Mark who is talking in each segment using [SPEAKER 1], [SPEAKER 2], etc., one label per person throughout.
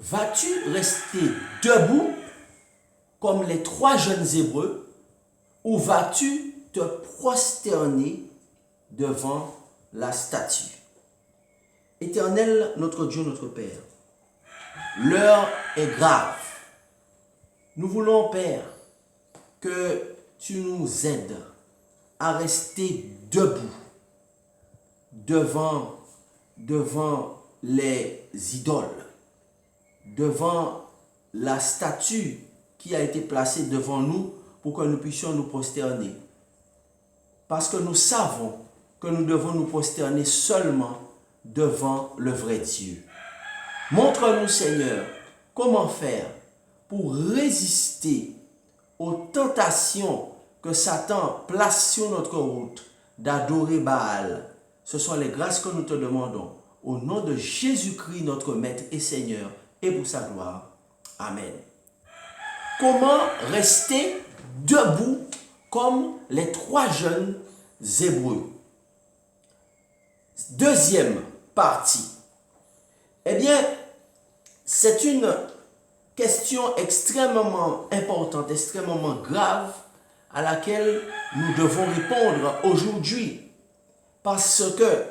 [SPEAKER 1] vas-tu rester debout comme les 3 jeunes Hébreux ou vas-tu te prosterner devant la statue? Éternel, notre Dieu, notre Père, l'heure est grave. Nous voulons, Père, que tu nous aides à rester debout devant les idoles, devant la statue qui a été placée devant nous pour que nous puissions nous prosterner. Parce que nous savons que nous devons nous prosterner seulement devant le vrai Dieu. Montre-nous, Seigneur, comment faire pour résister aux tentations que Satan place sur notre route d'adorer Baal. Ce sont les grâces que nous te demandons. Au nom de Jésus-Christ, notre Maître et Seigneur, et pour sa gloire. Amen. Comment rester debout comme les 3 jeunes Hébreux? Deuxième partie. Eh bien, c'est une question extrêmement importante, extrêmement grave, à laquelle nous devons répondre aujourd'hui. Parce que,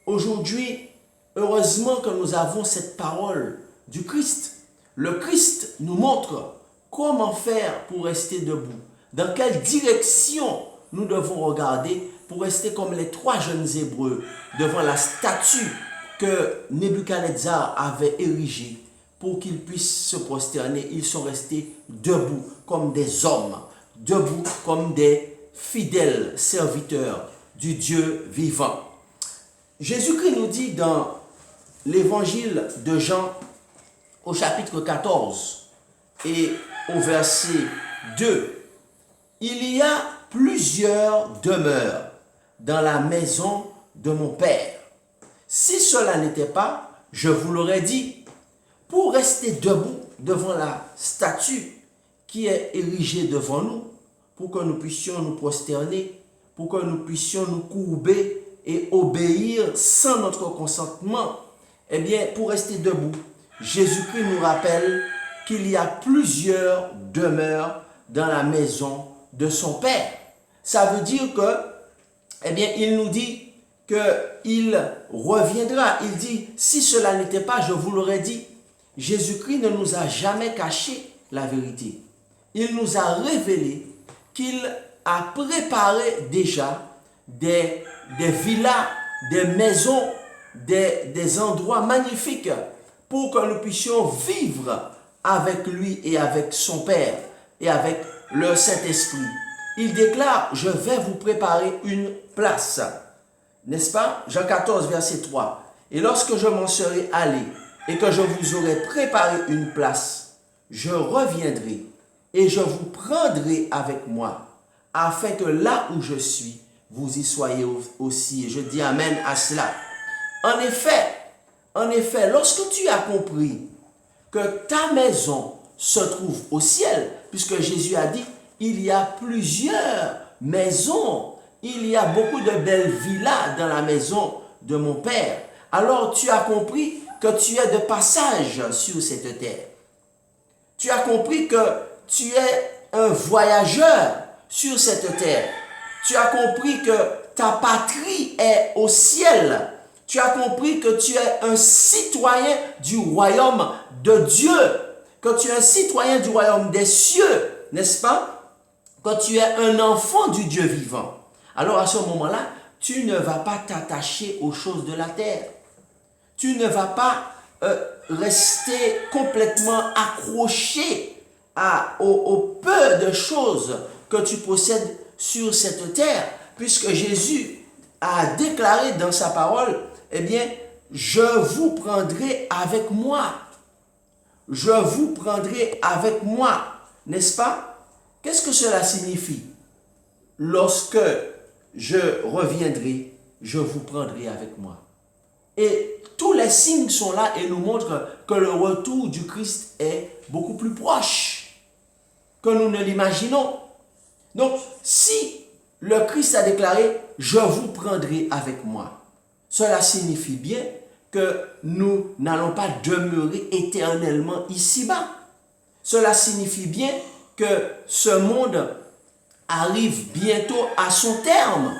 [SPEAKER 1] aujourd'hui, heureusement que nous avons cette parole du Christ. Le Christ nous montre comment faire pour rester debout. Dans quelle direction nous devons regarder pour rester comme les 3 jeunes Hébreux devant la statue que Nebuchadnezzar avait érigée pour qu'ils puissent se prosterner. Ils sont restés debout comme des hommes, debout comme des fidèles serviteurs du Dieu vivant. Jésus-Christ nous dit dans l'évangile de Jean au chapitre 14 et au verset 2, « Il y a plusieurs demeures dans la maison de mon Père. Si cela n'était pas, je vous l'aurais dit. » Pour rester debout devant la statue qui est érigée devant nous, pour que nous puissions nous prosterner, pour que nous puissions nous courber et obéir sans notre consentement, eh bien, pour rester debout, Jésus-Christ nous rappelle qu'il y a plusieurs demeures dans la maison de son Père. Ça veut dire que, eh bien, il nous dit qu'il reviendra. Il dit, si cela n'était pas, je vous l'aurais dit. Jésus-Christ ne nous a jamais caché la vérité. Il nous a révélé qu'il a préparé déjà des villas, des maisons, des endroits magnifiques pour que nous puissions vivre avec lui et avec son Père et avec le Saint-Esprit. Il déclare, je vais vous préparer une place. N'est-ce pas? Jean 14, verset 3. Et lorsque je m'en serai allé et que je vous aurai préparé une place, je reviendrai et je vous prendrai avec moi, afin que là où je suis, vous y soyez aussi. Et je dis Amen à cela. En effet, lorsque tu as compris que ta maison se trouve au ciel, puisque Jésus a dit, il y a plusieurs maisons, il y a beaucoup de belles villas dans la maison de mon Père. Alors tu as compris que tu es de passage sur cette terre. Tu as compris que tu es un voyageur sur cette terre. Tu as compris que ta patrie est au ciel. Tu as compris que tu es un citoyen du royaume de Dieu. Que tu es un citoyen du royaume des cieux, n'est-ce pas? Que tu es un enfant du Dieu vivant. Alors à ce moment-là, tu ne vas pas t'attacher aux choses de la terre. Tu ne vas pas rester complètement accroché au peu de choses que tu possèdes sur cette terre, puisque Jésus a déclaré dans sa parole, eh bien, je vous prendrai avec moi. Je vous prendrai avec moi, n'est-ce pas? Qu'est-ce que cela signifie? Lorsque je reviendrai, je vous prendrai avec moi. Et tous les signes sont là et nous montrent que le retour du Christ est beaucoup plus proche que nous ne l'imaginons. Donc, si le Christ a déclaré « Je vous prendrai avec moi », cela signifie bien que nous n'allons pas demeurer éternellement ici-bas. Cela signifie bien que ce monde arrive bientôt à son terme.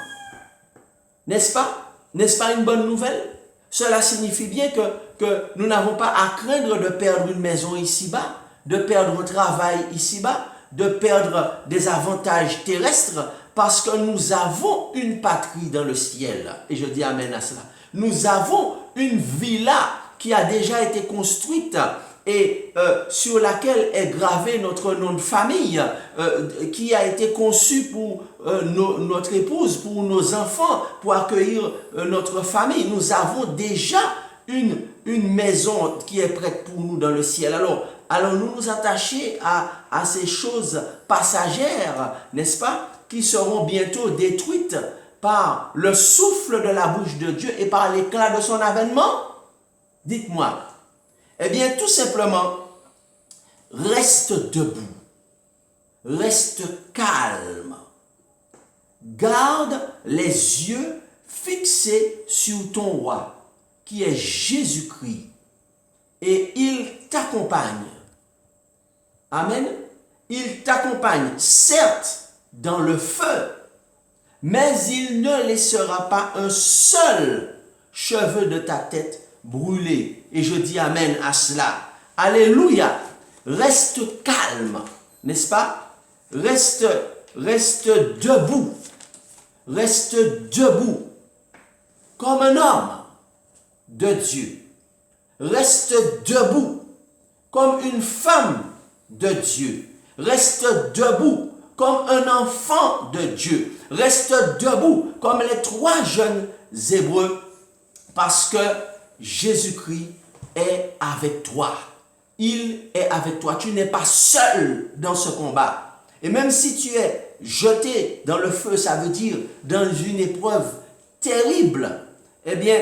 [SPEAKER 1] N'est-ce pas? N'est-ce pas une bonne nouvelle? Cela signifie bien que nous n'avons pas à craindre de perdre une maison ici-bas, de perdre un travail ici-bas, de perdre des avantages terrestres, parce que nous avons une patrie dans le ciel. Et je dis amen à cela. Nous avons une villa qui a déjà été construite et sur laquelle est gravé notre nom de famille, qui a été conçu pour notre épouse, pour nos enfants, pour accueillir notre famille. Nous avons déjà une maison qui est prête pour nous dans le ciel. Alors allons-nous nous attacher à ces choses passagères, n'est-ce pas, qui seront bientôt détruites par le souffle de la bouche de Dieu et par l'éclat de son avènement? Dites-moi. Eh bien, tout simplement, reste debout, reste calme, garde les yeux fixés sur ton roi, qui est Jésus-Christ, et il t'accompagne. Amen. Il t'accompagne, certes, dans le feu, mais il ne laissera pas un seul cheveu de ta tête brûlé. Et je dis amen à cela. Alléluia. Reste calme, n'est-ce pas? Reste debout. Reste debout comme un homme de Dieu. Reste debout comme une femme de Dieu. Reste debout comme un enfant de Dieu. Reste debout comme les 3 jeunes Hébreux, parce que Jésus-Christ est avec toi. Il est avec toi. Tu n'es pas seul dans ce combat. Et même si tu es jeté dans le feu, ça veut dire dans une épreuve terrible, eh bien,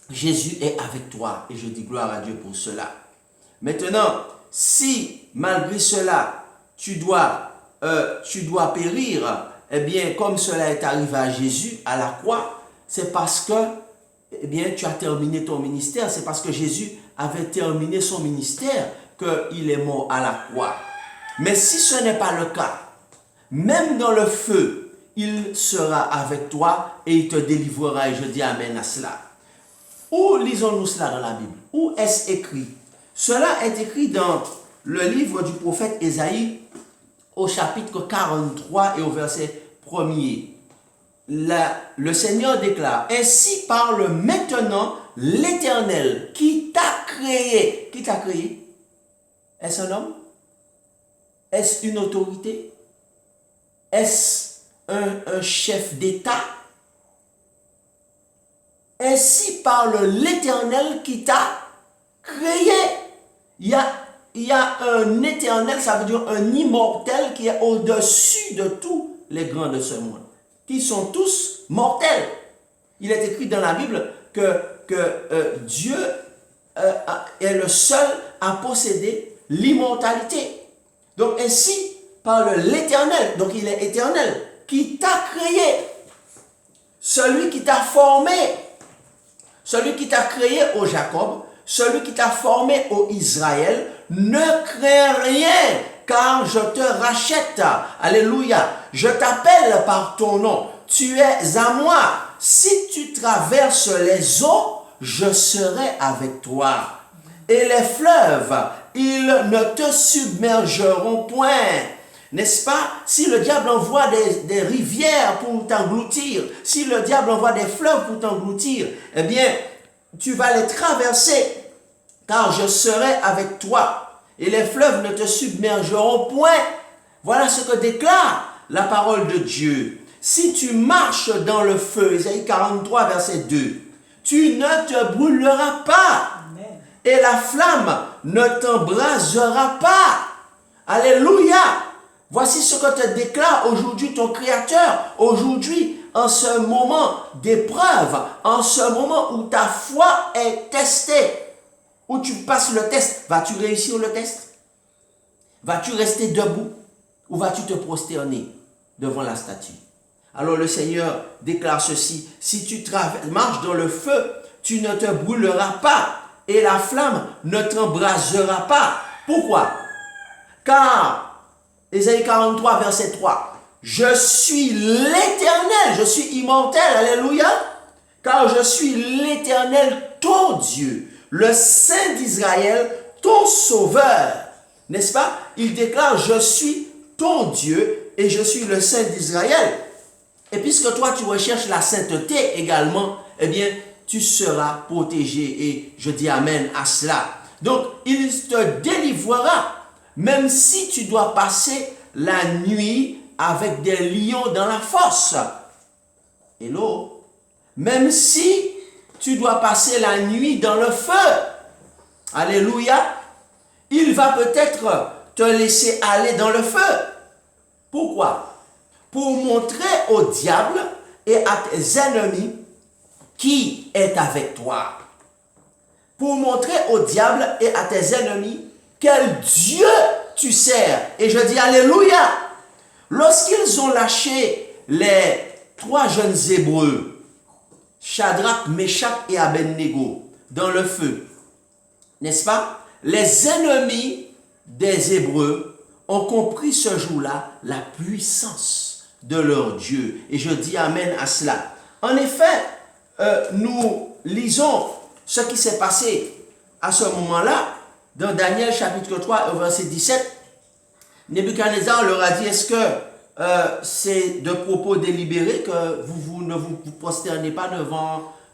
[SPEAKER 1] Jésus est avec toi. Et je dis gloire à Dieu pour cela. Maintenant, si malgré cela, tu dois périr, eh bien, comme cela est arrivé à Jésus à la croix, c'est parce que eh bien, tu as terminé ton ministère. C'est parce que Jésus avait terminé son ministère qu'il est mort à la croix. Mais si ce n'est pas le cas, même dans le feu, il sera avec toi et il te délivrera. Et je dis amen à cela. Où lisons-nous cela dans la Bible? Où est-ce écrit? Cela est écrit dans le livre du prophète Ésaïe au chapitre 43 et au verset 1er. Le Seigneur déclare: ainsi parle maintenant l'Éternel qui t'a créé. Qui t'a créé? Est-ce un homme? Est-ce une autorité? Est-ce un chef d'État? Ainsi parle l'Éternel qui t'a créé. Il y a un éternel, ça veut dire un immortel qui est au-dessus de tous les grands de ce monde, qui sont tous mortels. Il est écrit dans la Bible que Dieu est le seul à posséder l'immortalité. Donc ainsi parle l'Éternel, donc il est éternel, qui t'a créé, celui qui t'a formé, celui qui t'a créé au Jacob, celui qui t'a formé au Israël. Ne crains rien, car je te rachète. Alléluia. Je t'appelle par ton nom. Tu es à moi. Si tu traverses les eaux, je serai avec toi. Et les fleuves, ils ne te submergeront point. N'est-ce pas? Si le diable envoie des rivières pour t'engloutir, si le diable envoie des fleuves pour t'engloutir, eh bien, tu vas les traverser, car je serai avec toi. Et les fleuves ne te submergeront point. Voilà ce que déclare la parole de Dieu. Si tu marches dans le feu, Ésaïe 43, verset 2, tu ne te brûleras pas. Amen. Et la flamme ne t'embrasera pas. Alléluia. Voici ce que te déclare aujourd'hui ton Créateur. Aujourd'hui, en ce moment d'épreuve, en ce moment où ta foi est testée, où tu passes le test, vas-tu réussir le test? Vas-tu rester debout ou vas-tu te prosterner devant la statue? Alors le Seigneur déclare ceci: si tu marches dans le feu, tu ne te brûleras pas et la flamme ne t'embrasera pas. Pourquoi? Car, Ésaïe 43, verset 3, je suis l'Éternel, je suis immortel, alléluia, car je suis l'Éternel, ton Dieu, le Saint d'Israël, ton Sauveur. N'est-ce pas? Il déclare, je suis ton Dieu et je suis le Saint d'Israël. Et puisque toi, tu recherches la sainteté également, eh bien, tu seras protégé. Et je dis Amen à cela. Donc, il te délivrera, même si tu dois passer la nuit avec des lions dans la fosse. Hello? Même si tu dois passer la nuit dans le feu. Alléluia. Il va peut-être te laisser aller dans le feu. Pourquoi? Pour montrer au diable et à tes ennemis qui est avec toi. Pour montrer au diable et à tes ennemis quel Dieu tu sers. Et je dis Alléluia. Lorsqu'ils ont lâché les 3 jeunes Hébreux, Shadrach, Meshach et Abednego, dans le feu, n'est-ce pas? Les ennemis des Hébreux ont compris ce jour-là la puissance de leur Dieu. Et je dis Amen à cela. En effet, nous lisons ce qui s'est passé à ce moment-là dans Daniel chapitre 3 verset 17. Nebuchadnezzar leur a dit, est-ce que c'est de propos délibérés que vous ne vous prosternez pas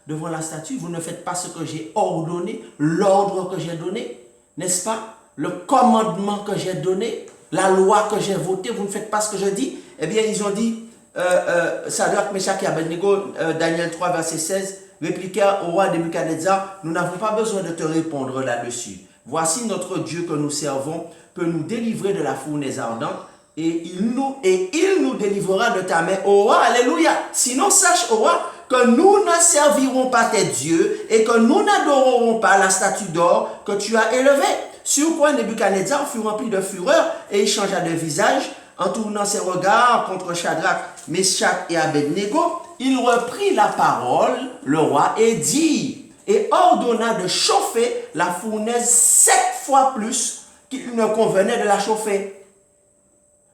[SPEAKER 1] devant la statue, vous ne faites pas ce que j'ai ordonné, l'ordre que j'ai donné, n'est-ce pas? Le commandement que j'ai donné, la loi que j'ai votée, vous ne faites pas ce que je dis. Eh bien, ils ont dit, Shadrach, Meshach et Abednego, Daniel 3, verset 16, répliquèrent au roi Nebuchadnezzar, nous n'avons pas besoin de te répondre là-dessus. Voici notre Dieu que nous servons, peut nous délivrer de la fournaise ardente, et il nous délivrera de ta main, ô roi, alléluia. Sinon, sache, ô roi, que nous ne servirons pas tes dieux, et que nous n'adorerons pas la statue d'or que tu as élevée. Sur quoi Nebuchadnezzar fut rempli de fureur, et il changea de visage, en tournant ses regards contre Shadrach, Meshach et Abednego, il reprit la parole, le roi, et dit, et ordonna de chauffer la fournaise 7 fois plus qu'il ne convenait de la chauffer.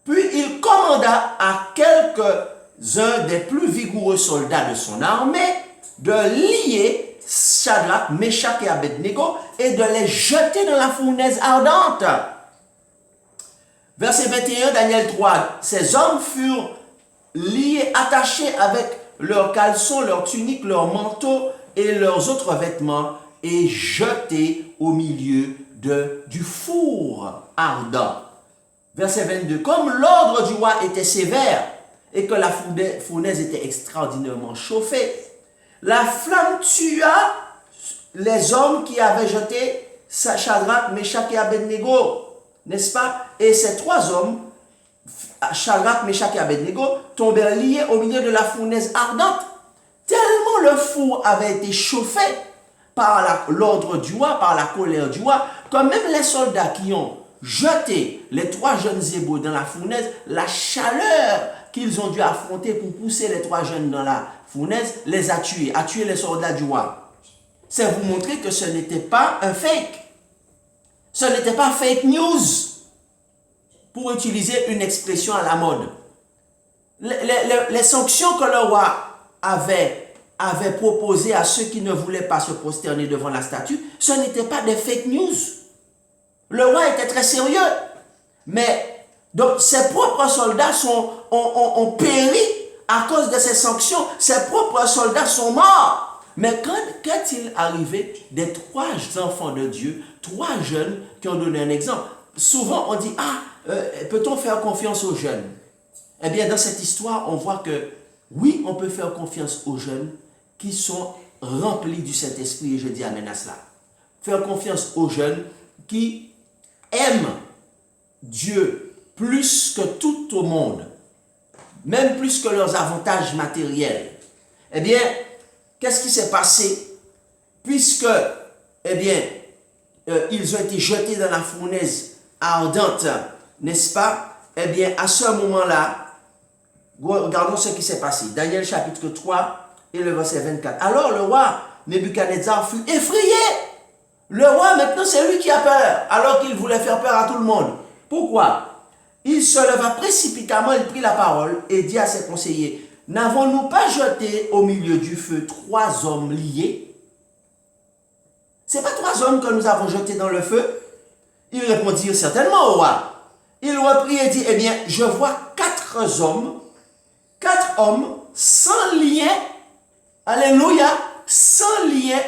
[SPEAKER 1] Puis il commanda à quelques-uns des plus vigoureux soldats de son armée de lier Shadrach, Meshach et Abednego et de les jeter dans la fournaise ardente. Verset 21, Daniel 3, ces hommes furent liés, attachés avec leurs caleçons, leurs tuniques, leurs manteaux et leurs autres vêtements et jetés au milieu du four ardent. Verset 22, comme l'ordre du roi était sévère et que la fournaise était extraordinairement chauffée, la flamme tua les hommes qui avaient jeté Shadrach, Meshach et Abednego, n'est-ce pas? Et ces 3 hommes, Shadrach, Meshach et Abednego, tombèrent liés au milieu de la fournaise ardente. Tellement le four avait été chauffé par l'ordre du roi, par la colère du roi, que même les soldats qui ont jeté les 3 jeunes Hébreux dans la fournaise, la chaleur qu'ils ont dû affronter pour pousser les 3 jeunes dans la fournaise, les a tué les soldats du roi. C'est vous montrer que ce n'était pas un fake. Ce n'était pas fake news, pour utiliser une expression à la mode. Les sanctions que le roi avait proposées à ceux qui ne voulaient pas se prosterner devant la statue, ce n'était pas des fake news. Le roi était très sérieux. Mais donc ses propres soldats ont péri à cause de ces sanctions. Ses propres soldats sont morts. Mais qu'est-il arrivé des 3 enfants de Dieu, 3 jeunes qui ont donné un exemple? Souvent on dit, peut-on faire confiance aux jeunes? Eh bien dans cette histoire, on voit que oui, on peut faire confiance aux jeunes qui sont remplis du Saint-Esprit, et je dis amen à cela. Faire confiance aux jeunes qui aiment Dieu plus que tout au monde, même plus que leurs avantages matériels. Eh bien, qu'est-ce qui s'est passé? Puisque, eh bien, ils ont été jetés dans la fournaise ardente, n'est-ce pas? Eh bien, à ce moment-là, regardons ce qui s'est passé. Daniel chapitre 3 et le verset 24. Alors le roi Nebuchadnezzar fut effrayé. Le roi, maintenant, c'est lui qui a peur, alors qu'il voulait faire peur à tout le monde. Pourquoi? Il se leva précipitamment, il prit la parole et dit à ses conseillers, n'avons-nous pas jeté au milieu du feu 3 hommes liés? Ce n'est pas 3 hommes que nous avons jetés dans le feu? Ils répondirent certainement au roi. Il reprit et dit, eh bien, je vois 4 hommes, 4 hommes sans lien, alléluia, sans lien,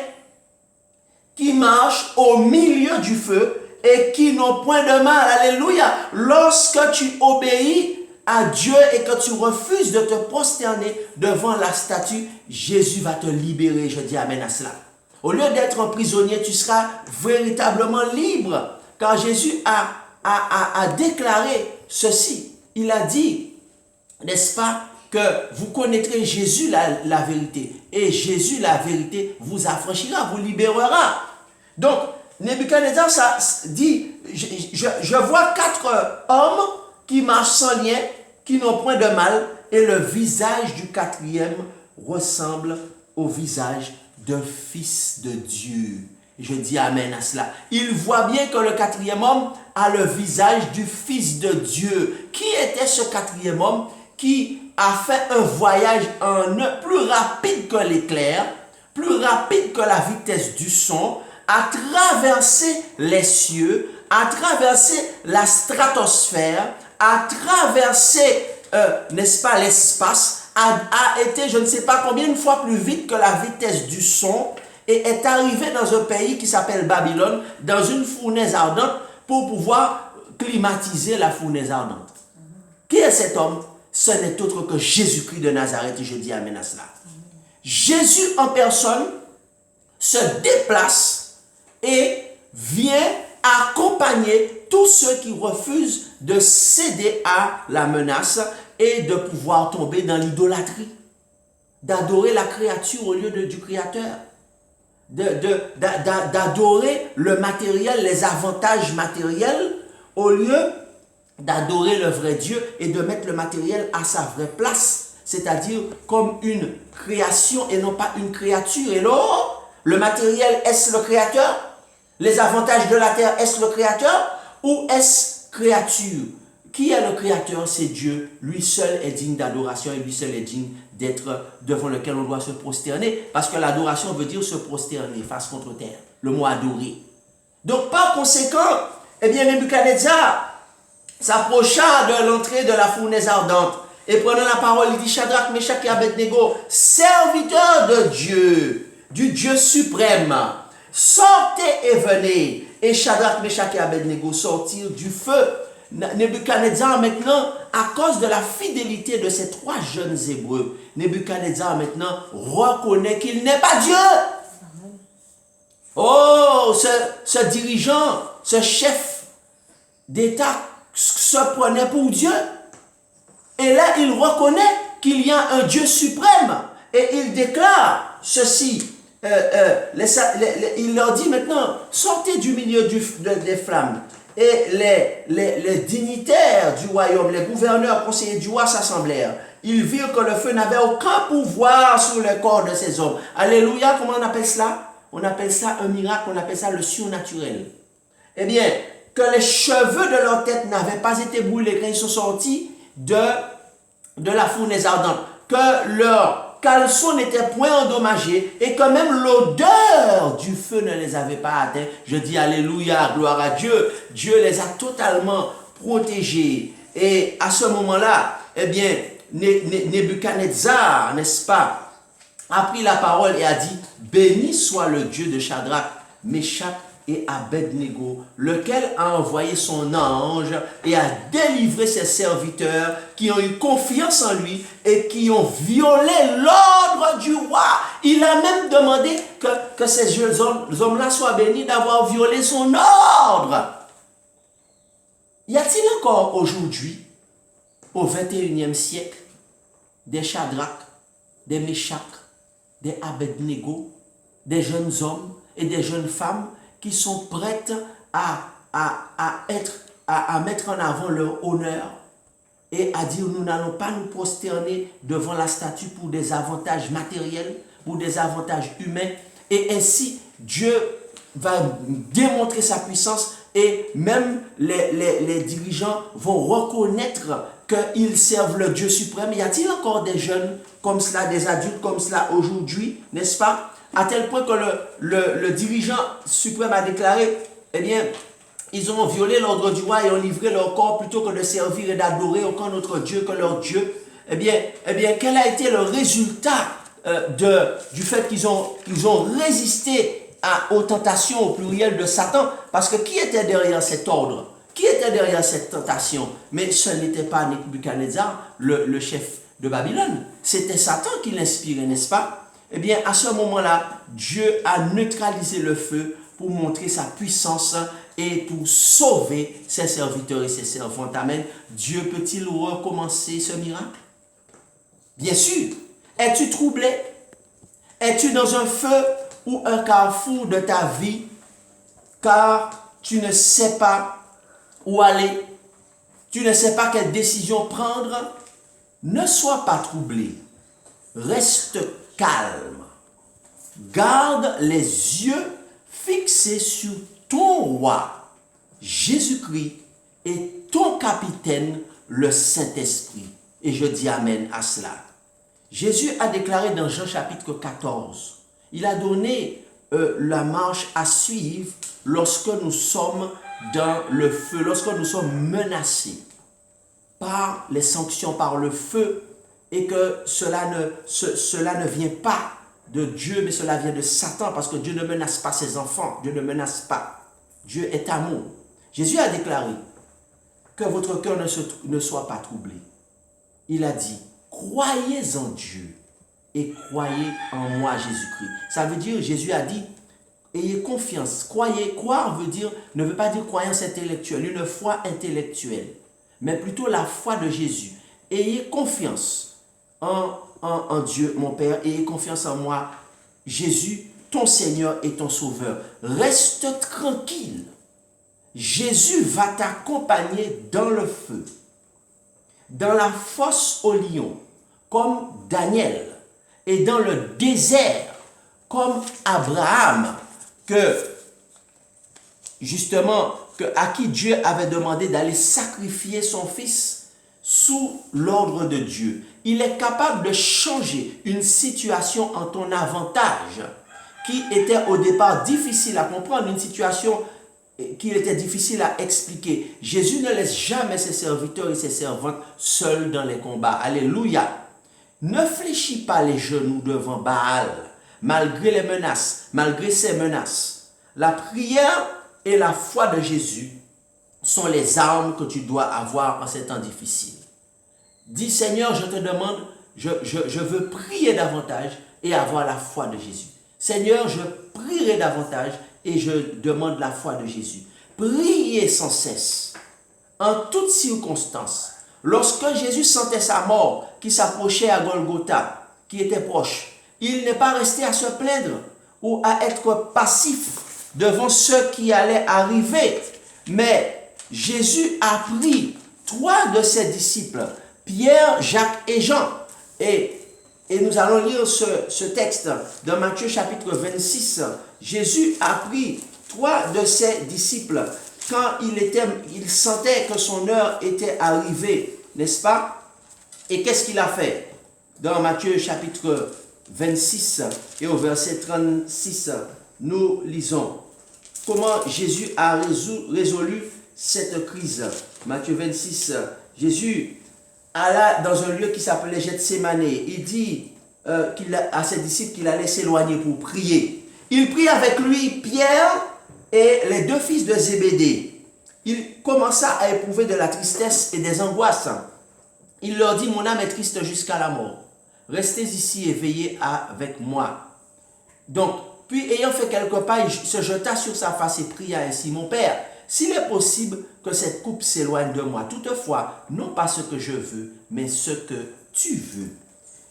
[SPEAKER 1] qui marchent au milieu du feu et qui n'ont point de mal, alléluia. Lorsque tu obéis à Dieu et que tu refuses de te prosterner devant la statue, Jésus va te libérer, je dis amen à cela. Au lieu d'être un prisonnier, tu seras véritablement libre, car Jésus a déclaré ceci. Il a dit, n'est-ce pas, que vous connaîtrez Jésus la vérité. Et Jésus, la vérité, vous affranchira, vous libérera. Donc, Nebuchadnezzar ça dit, je vois 4 hommes qui marchent sans lien, qui n'ont point de mal, et le visage du 4e ressemble au visage d'un fils de Dieu. Je dis amen à cela. Il voit bien que le 4e homme a le visage du fils de Dieu. Qui était ce 4e homme qui a fait un voyage plus rapide que l'éclair, plus rapide que la vitesse du son, a traversé les cieux, a traversé la stratosphère, a traversé, n'est-ce pas, l'espace, a été je ne sais pas combien de fois plus vite que la vitesse du son et est arrivé dans un pays qui s'appelle Babylone, dans une fournaise ardente pour pouvoir climatiser la fournaise ardente. Qui est cet homme? Ce n'est autre que Jésus-Christ de Nazareth, et je dis amen à cela. Jésus en personne se déplace et vient accompagner tous ceux qui refusent de céder à la menace et de pouvoir tomber dans l'idolâtrie, d'adorer la créature au lieu du Créateur, d'adorer le matériel, les avantages matériels au lieu d'adorer le vrai Dieu et de mettre le matériel à sa vraie place, c'est-à-dire comme une création et non pas une créature. Et là, le matériel, est-ce le créateur? Les avantages de la terre, est-ce le créateur? Ou est-ce créature? Qui est le créateur? C'est Dieu. Lui seul est digne d'adoration et lui seul est digne d'être devant lequel on doit se prosterner. Parce que l'adoration veut dire se prosterner face contre terre. Le mot adorer. Donc par conséquent, eh bien Nebuchadnezzar s'approcha de l'entrée de la fournaise ardente et prenant la parole, il dit, Shadrach, Meshach et Abednego, serviteurs de Dieu, du Dieu suprême, sortez et venez. Et Shadrach, Meshach et Abednego sortirent du feu. Nebuchadnezzar maintenant, à cause de la fidélité de ces 3 jeunes Hébreux, Nebuchadnezzar maintenant reconnaît qu'il n'est pas Dieu. Oh, ce dirigeant, ce chef d'État se prenait pour Dieu. Et là, il reconnaît qu'il y a un Dieu suprême. Et il déclare ceci. Il leur dit maintenant, sortez du milieu des flammes. Et les dignitaires du royaume, les gouverneurs, conseillers du roi s'assemblèrent. Ils virent que le feu n'avait aucun pouvoir sur le corps de ces hommes. Alléluia, comment on appelle cela? On appelle ça un miracle, on appelle ça le surnaturel. Eh bien, que les cheveux de leur tête n'avaient pas été brûlés quand ils sont sortis de la fournaise ardente, que leurs caleçons n'étaient point endommagés et que même l'odeur du feu ne les avait pas atteints. Je dis alléluia, gloire à Dieu. Dieu les a totalement protégés. Et à ce moment-là, eh bien, Nebuchadnezzar, n'est-ce pas, a pris la parole et a dit, béni soit le Dieu de Shadrach, Meshach et Abednego, lequel a envoyé son ange et a délivré ses serviteurs qui ont eu confiance en lui et qui ont violé l'ordre du roi. Il a même demandé que ces jeunes hommes-là soient bénis d'avoir violé son ordre. Y a-t-il encore aujourd'hui, au 21e siècle, des Shadrach, des Meshach, des Abednego, des jeunes hommes et des jeunes femmes qui sont prêtes à mettre en avant leur honneur et à dire nous n'allons pas nous prosterner devant la statue pour des avantages matériels, pour des avantages humains, Et ainsi, Dieu va démontrer sa puissance et même les dirigeants vont reconnaître qu'ils servent le Dieu suprême. Y a-t-il encore des jeunes comme cela, des adultes comme cela aujourd'hui, n'est-ce pas? À tel point que le dirigeant suprême a déclaré, eh bien, ils ont violé l'ordre du roi et ont livré leur corps plutôt que de servir et d'adorer aucun autre Dieu que leur Dieu. Eh bien, quel a été le résultat du fait qu'ils ont résisté aux tentations au pluriel de Satan? Parce que qui était derrière cet ordre? Qui était derrière cette tentation? Mais ce n'était pas Nebuchadnezzar, le chef de Babylone. C'était Satan qui l'inspirait, n'est-ce pas? Eh bien, à ce moment-là, Dieu a neutralisé le feu pour montrer sa puissance et pour sauver ses serviteurs et ses servantes. Amen. Dieu peut-il recommencer ce miracle? Bien sûr. Es-tu troublé? Es-tu dans un feu ou un carrefour de ta vie car tu ne sais pas où aller? Tu ne sais pas quelle décision prendre? Ne sois pas troublé. Reste calme. Garde les yeux fixés sur ton roi, Jésus-Christ, et ton capitaine, le Saint-Esprit. Et je dis Amen à cela. Jésus a déclaré dans Jean chapitre 14, il a donné la marche à suivre lorsque nous sommes dans le feu, lorsque nous sommes menacés par les sanctions, par le feu, et que cela ne vient pas de Dieu, mais cela vient de Satan, parce que Dieu ne menace pas ses enfants, Dieu ne menace pas. Dieu est amour. Jésus a déclaré que votre cœur ne soit pas troublé. Il a dit, croyez en Dieu et croyez en moi, Jésus-Christ. Ça veut dire, Jésus a dit, ayez confiance. Croyez, croire ne veut pas dire croyance intellectuelle, une foi intellectuelle, mais plutôt la foi de Jésus. Ayez confiance en Dieu, mon Père, ayez confiance en moi, Jésus, ton Seigneur et ton Sauveur. Reste tranquille. Jésus va t'accompagner dans le feu, dans la fosse au lion, comme Daniel, et dans le désert, comme Abraham, à qui Dieu avait demandé d'aller sacrifier son fils sous l'ordre de Dieu. Il est capable de changer une situation en ton avantage, qui était au départ difficile à comprendre, une situation qu'il était difficile à expliquer. Jésus ne laisse jamais ses serviteurs et ses servantes seuls dans les combats. Alléluia. Ne fléchis pas les genoux devant Baal, malgré les menaces, malgré ses menaces. La prière et la foi de Jésus sont les armes que tu dois avoir en ces temps difficiles. Dis, Seigneur, je te demande, je veux prier davantage et avoir la foi de Jésus. Seigneur, je prierai davantage et je demande la foi de Jésus. Priez sans cesse, en toutes circonstances. Lorsque Jésus sentait sa mort qui s'approchait à Golgotha, qui était proche, il n'est pas resté à se plaindre ou à être passif devant ce qui allait arriver. Mais Jésus a pris 3 de ses disciples, Pierre, Jacques et Jean. Et nous allons lire ce texte dans Matthieu chapitre 26. Jésus a pris 3 de ses disciples quand il sentait que son heure était arrivée, n'est-ce pas? Et qu'est-ce qu'il a fait? Dans Matthieu chapitre 26 et au verset 36, nous lisons comment Jésus a résolu cette crise. Matthieu 26, Jésus alla dans un lieu qui s'appelait Gethsémane. Il dit à ses disciples qu'il allait s'éloigner pour prier. Il prit avec lui Pierre et les 2 fils de Zébédée. Il commença à éprouver de la tristesse et des angoisses. Il leur dit, mon âme est triste jusqu'à la mort. Restez ici et veillez avec moi. Donc, puis ayant fait quelques pas, il se jeta sur sa face et pria ainsi, mon Père, s'il est possible que cette coupe s'éloigne de moi, toutefois, non pas ce que je veux, mais ce que tu veux.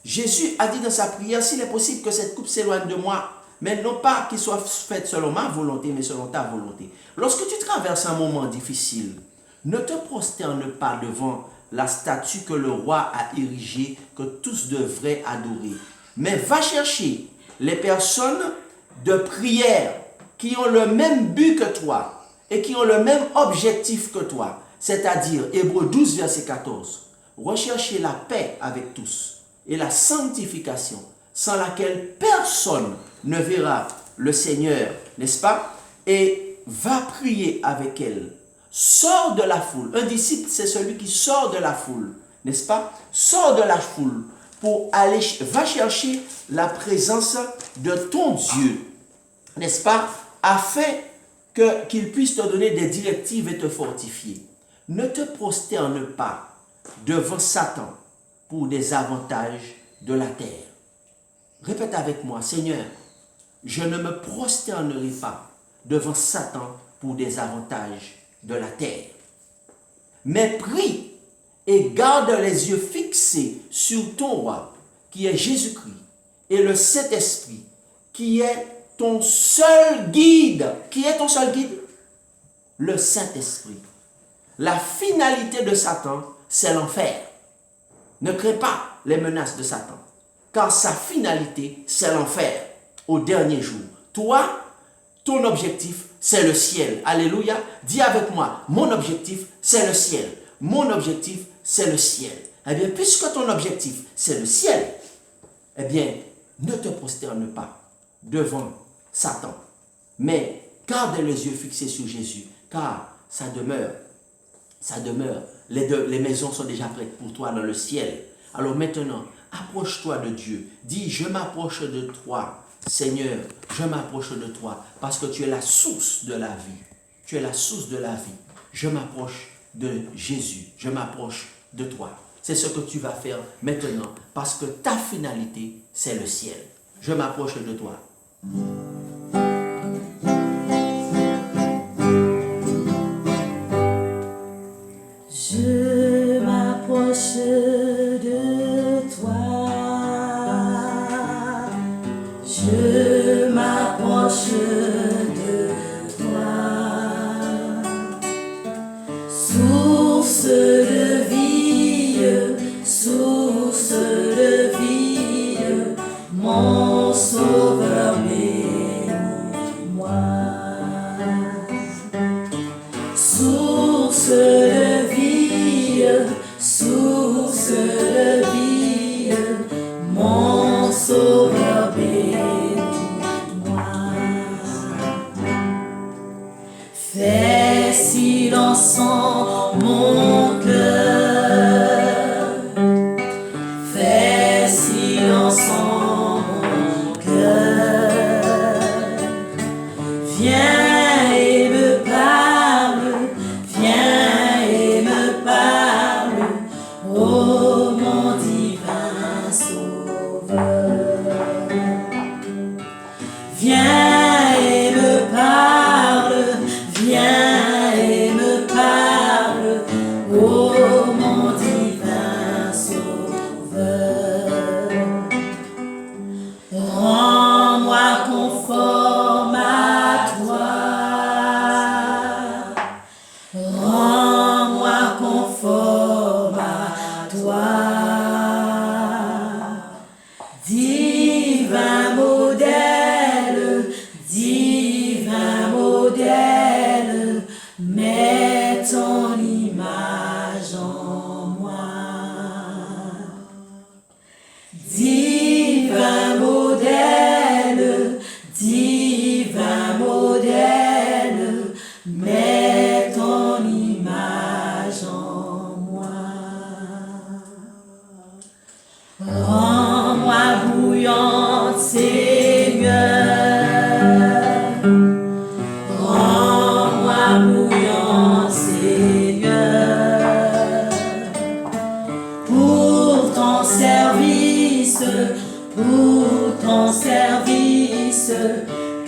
[SPEAKER 1] Jésus a dit dans sa prière, s'il est possible que cette coupe s'éloigne de moi, mais non pas qu'il soit fait selon ma volonté, mais selon ta volonté. Lorsque tu traverses un moment difficile, ne te prosterne pas devant la statue que le roi a érigée, que tous devraient adorer. Mais va chercher les personnes de prière qui ont le même but que toi et qui ont le même objectif que toi, c'est-à-dire Hébreux 12, verset 14. Recherchez la paix avec tous et la sanctification, sans laquelle personne ne verra le Seigneur, n'est-ce pas? Et va prier avec elle. Sors de la foule. Un disciple, c'est celui qui sort de la foule, n'est-ce pas? Sors de la foule pour aller, va chercher la présence de ton Dieu, n'est-ce pas? Afin qu'il puisse te donner des directives et te fortifier. Ne te prosterne pas devant Satan pour des avantages de la terre. Répète avec moi, Seigneur, je ne me prosternerai pas devant Satan pour des avantages de la terre. Mais prie et garde les yeux fixés sur ton roi, qui est Jésus-Christ, et le Saint-Esprit, qui est ton seul guide. Qui est ton seul guide? Le Saint-Esprit. La finalité de Satan, c'est l'enfer. Ne crains pas les menaces de Satan, car sa finalité, c'est l'enfer au dernier jour. Toi, ton objectif, c'est le ciel. Alléluia. Dis avec moi, mon objectif, c'est le ciel. Mon objectif, c'est le ciel. Eh bien, puisque ton objectif, c'est le ciel, eh bien, ne te prosterne pas devant Satan, mais garde les yeux fixés sur Jésus, car ça demeure. Les maisons sont déjà prêtes pour toi dans le ciel. Alors maintenant, approche-toi de Dieu. Dis, je m'approche de toi, Seigneur, je m'approche de toi, parce que tu es la source de la vie. Tu es la source de la vie. Je m'approche de Jésus, je m'approche de toi. C'est ce que tu vas faire maintenant, parce que ta finalité, c'est le ciel. Je m'approche de toi.
[SPEAKER 2] Je m'approche de toi. Je m'approche de toi. Source de vie, source de vie, mon sauveur bénis-moi. Source de vie, source de vie, mon sauveur bénis-moi. Fais silence en mon cœur, fais silence en mon cœur. Viens et me parle, viens et me parle, ô mon divin sauveur. Viens et me parle, viens et me parle, ô mon divin sauveur. Rends-moi conforme à toi. Rends-moi conforme à toi. Divin modèle, divin modèle, mets ton image en moi. Divin modèle, divin modèle, mets ton image en moi. Rends-moi bouillante, Seigneur. Rends-moi bouillante, Seigneur. Pour ton service,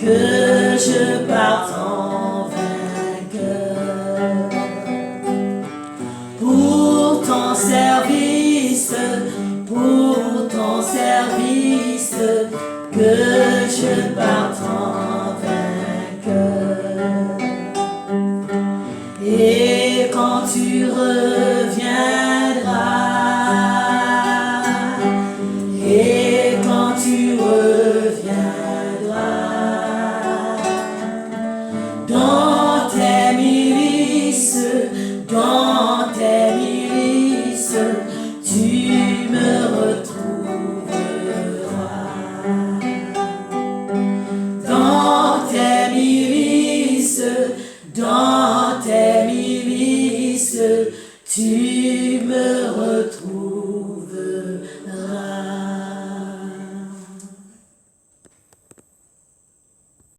[SPEAKER 2] que je parte en vainqueur. Pour ton service, que je parte en vainqueur. Et quand tu reviendras, et quand tu reviendras, tu me retrouveras. Dans tes milices, tu me retrouveras.